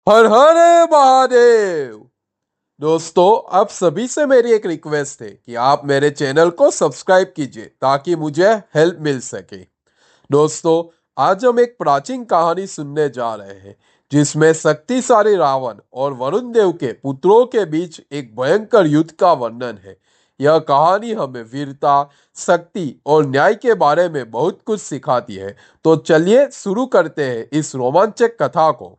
हर हर महादेव। दोस्तों, आप सभी से मेरी एक रिक्वेस्ट है कि आप मेरे चैनल को सब्सक्राइब कीजिए ताकि मुझे हेल्प मिल सके। दोस्तों, आज हम एक प्राचीन कहानी सुनने जा रहे हैं जिसमें शक्तिशाली रावण और वरुण देव के पुत्रों के बीच एक भयंकर युद्ध का वर्णन है। यह कहानी हमें वीरता, शक्ति और न्याय के बारे में बहुत कुछ सिखाती है। तो चलिए शुरू करते हैं इस रोमांचक कथा को।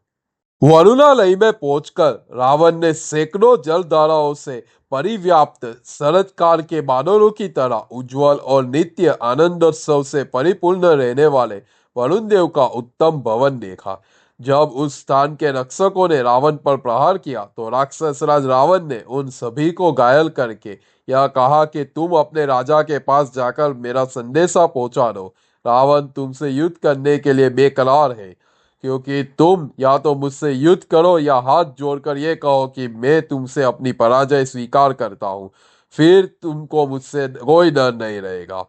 वरुणालय में पहुंचकर रावण ने सैकड़ों जलधाराओं से परिव्याप्त शरतकाल के बादलों की तरह उज्जवल और नित्य आनंदोत्सव से परिपूर्ण रहने वाले वरुण देव का उत्तम भवन देखा। जब उस स्थान के रक्षकों ने रावण पर प्रहार किया तो राक्षस राज रावण ने उन सभी को घायल करके यह कहा कि तुम अपने राजा के पास जाकर मेरा संदेशा पहुंचा दो। रावण तुमसे युद्ध करने के लिए बेकरार है, क्योंकि तुम या तो मुझसे युद्ध करो या हाथ जोड़कर ये कहो कि मैं तुमसे अपनी पराजय स्वीकार करता हूँ। फिर तुमको मुझसे कोई डर नहीं रहेगा।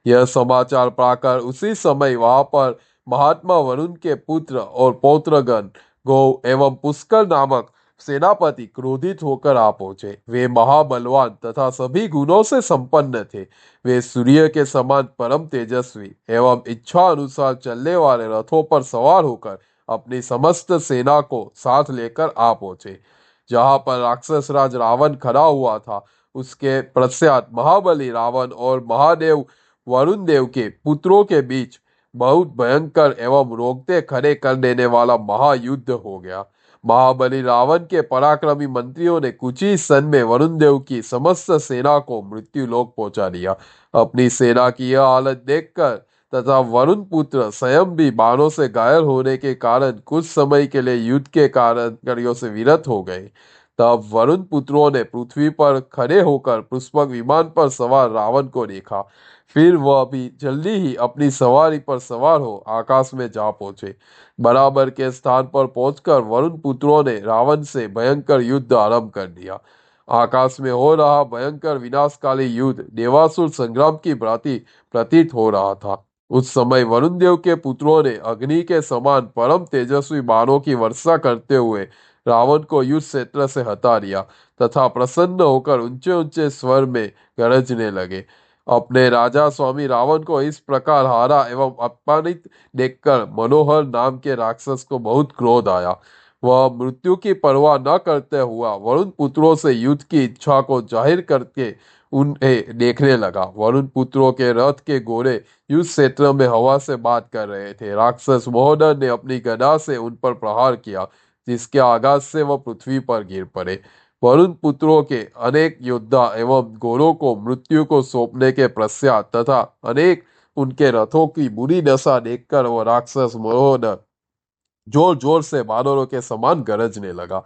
यह समाचार पाकर उसी समय वहां पर महात्मा वरुण के पुत्र और पौत्रगण गौ एवं पुष्कर नामक सेनापति क्रोधित होकर आ पहुंचे। वे महाबलवान तथा सभी गुणों से संपन्न थे। वे सूर्य के समान परम तेजस्वी एवं इच्छा अनुसार चलने वाले रथों पर सवार होकर अपनी समस्त सेना को साथ लेकर आ पहुंचे। जहां पर राक्षस राज रावण खड़ा हुआ था, उसके पश्चात महाबली रावण और महादेव वरुण देव के पुत्रों के बीच बहुत भयंकर एवं रोकते खड़े कर देने वाला महायुद्ध हो गया। महाबली रावण के पराक्रमी मंत्रियों ने कुछ ही क्षण में वरुण देव की समस्त सेना को मृत्यु लोक पहुंचा दिया। अपनी सेना की यह हालत देखकर तथा वरुण पुत्र स्वयं भी बाणों से घायल होने के कारण कुछ समय के लिए युद्ध के कारण कार्यों से विरत हो गए। तब वरुण पुत्रों ने पृथ्वी पर खड़े होकर पुष्पक विमान पर सवार रावण को देखा। फिर वह भी जल्दी ही अपनी सवारी पर सवार हो आकाश में जा पहुंचे। बराबर के स्थान पर पहुंचकर वरुण पुत्रों ने रावण से भयंकर युद्ध आरंभ कर दिया। आकाश में हो रहा भयंकर विनाशकाली युद्ध देवासुर संग्राम की भांति प्रतीत हो रहा था। उस समय वरुण देव के पुत्रों ने अग्नि के समान परम तेजस्वी बाणों की वर्षा करते हुए रावण को युद्ध क्षेत्र से हटा दिया तथा प्रसन्न होकर ऊंचे ऊंचे स्वर में गरजने लगे। अपने राजा स्वामी रावण को इस प्रकार हारा एवं अपमानित देखकर मनोहर नाम के राक्षस को बहुत क्रोध आया। वह मृत्यु की परवाह न करते हुआ वरुण पुत्रों से युद्ध की इच्छा को जाहिर करके उन्हें देखने लगा। वरुण पुत्रों के रथ के घोड़े युद्ध क्षेत्र में हवा से बात कर रहे थे। राक्षस महोदय ने अपनी गदा से उन पर प्रहार किया, जिसके आघात से वह पृथ्वी पर गिर पड़े। वरुण पुत्रों के अनेक योद्धा एवं घोड़ों को मृत्यु को सौंपने के पश्चात तथा अनेक उनके रथों की बुरी दशा देखकर वह राक्षस महोदय जोर जोर से बानरों के समान गरजने लगा।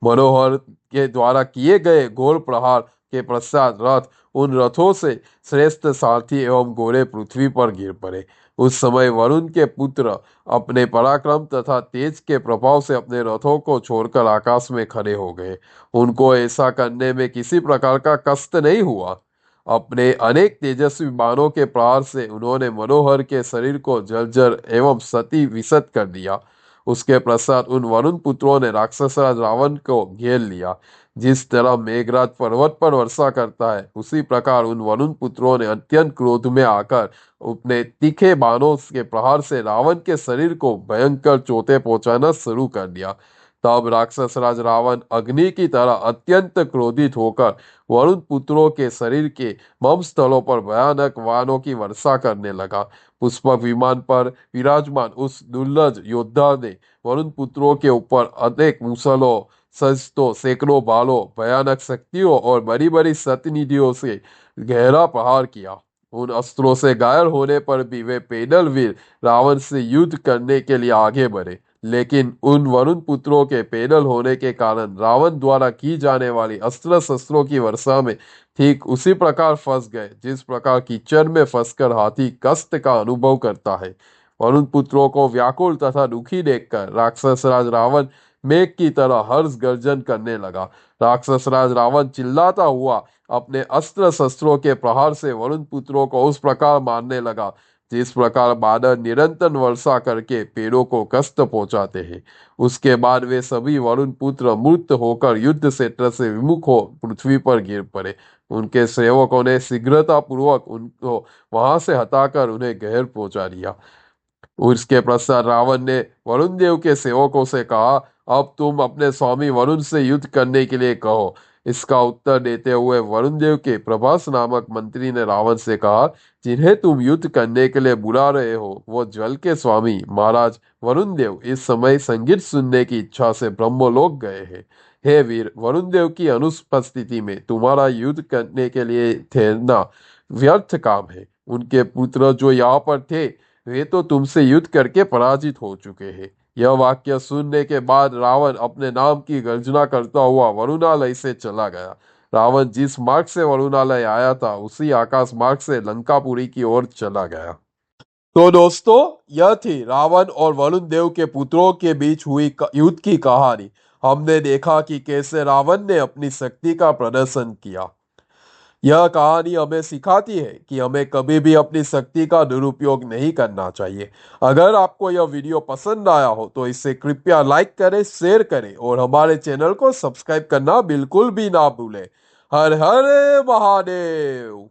मनोहर के द्वारा किए गए घोर प्रहार के पश्चात रथ उन रथों से श्रेष्ठ सारथी एवं घोड़े पृथ्वी पर गिर पड़े। उस समय वरुण के पुत्र अपने पराक्रम तथा तेज के प्रभाव से अपने रथों को छोड़कर आकाश में खड़े हो गए। उनको ऐसा करने में किसी प्रकार का कष्ट नहीं हुआ। अपने अनेक तेजस्वी बाणों के प्रहार से उन्होंने मनोहर के शरीर को जर्जर एवं सती विसत कर दिया। उसके पश्चात उन वरुण पुत्रों ने राक्षसराज रावण को घेर लिया। जिस तरह मेघराज पर्वत पर वर्षा करता है, उसी प्रकार उन वरुण पुत्रों ने अत्यंत क्रोध में आकर अपने तीखे बाणों के प्रहार से रावण के शरीर को भयंकर चोटें पहुंचाना शुरू कर दिया। तब राक्षस राज रावण अग्नि की तरह अत्यंत क्रोधित होकर वरुण पुत्रों के शरीर के मम स्थलों पर भयानक बाणों की वर्षा करने लगा। पुष्पक विमान पर विराजमान उस दुर्लभ योद्धा ने वरुण पुत्रों के ऊपर अनेक मुसलों, शस्त्रों, सैकड़ों भालों, भयानक शक्तियों और बड़ी बड़ी शतनिधियों से गहरा प्रहार किया। उन अस्त्रों से घायल होने पर भी वे पैदल वीर रावण से युद्ध करने के लिए आगे बढ़े, लेकिन उन वरुण पुत्रों के पैदल होने के कारण रावण द्वारा की जाने वाली अस्त्र शस्त्रों की वर्षा में ठीक उसी प्रकार फंस गए जिस प्रकार कीचड़ में फंसकर हाथी कष्ट का अनुभव करता है। वरुण पुत्रों को व्याकुल तथा दुखी देखकर राक्षस राज रावण मेघ की तरह हर्ष गर्जन करने लगा। राक्षस राज रावण चिल्लाता हुआ अपने अस्त्र शस्त्रों के प्रहार से वरुण पुत्रों को उस प्रकार मारने लगा जिस प्रकार बादल निरंतर वर्षा करके पेड़ों को कष्ट पहुंचाते हैं, उसके बाद वे सभी वरुण पुत्र मूर्त होकर युद्ध क्षेत्र से विमुख हो पृथ्वी पर गिर पड़े। उनके सेवकों ने शीघ्रता पूर्वक उनको वहां से हटाकर उन्हें गहर पहुंचा दिया। उसके पश्चात रावण ने वरुण देव के सेवकों से कहा, अब तुम अपने स्वामी वरुण से युद्ध करने के लिए कहो। इसका उत्तर देते हुए वरुण देव के प्रभास नामक मंत्री ने रावण से कहा, जिन्हें तुम युद्ध करने के लिए बुला रहे हो वो जल के स्वामी महाराज वरुण देव इस समय संगीत सुनने की इच्छा से ब्रह्मलोक गए हैं। हे वीर, वरुण देव की अनुपस्थिति में तुम्हारा युद्ध करने के लिए ठहरना व्यर्थ काम है। उनके पुत्र जो यहाँ पर थे वे तो तुमसे युद्ध करके पराजित हो चुके हैं। यह वाक्य सुनने के बाद रावण अपने नाम की गर्जना करता हुआ वरुणालय से चला गया। रावण जिस मार्ग से वरुणालय आया था उसी आकाश मार्ग से लंकापुरी की ओर चला गया। तो दोस्तों, यह थी रावण और वरुण देव के पुत्रों के बीच हुई युद्ध की कहानी। हमने देखा कि कैसे रावण ने अपनी शक्ति का प्रदर्शन किया। यह कहानी हमें सिखाती है कि हमें कभी भी अपनी शक्ति का दुरुपयोग नहीं करना चाहिए। अगर आपको यह वीडियो पसंद आया हो तो इसे कृपया लाइक करें, शेयर करें और हमारे चैनल को सब्सक्राइब करना बिल्कुल भी ना भूलें। हर हर महादेव।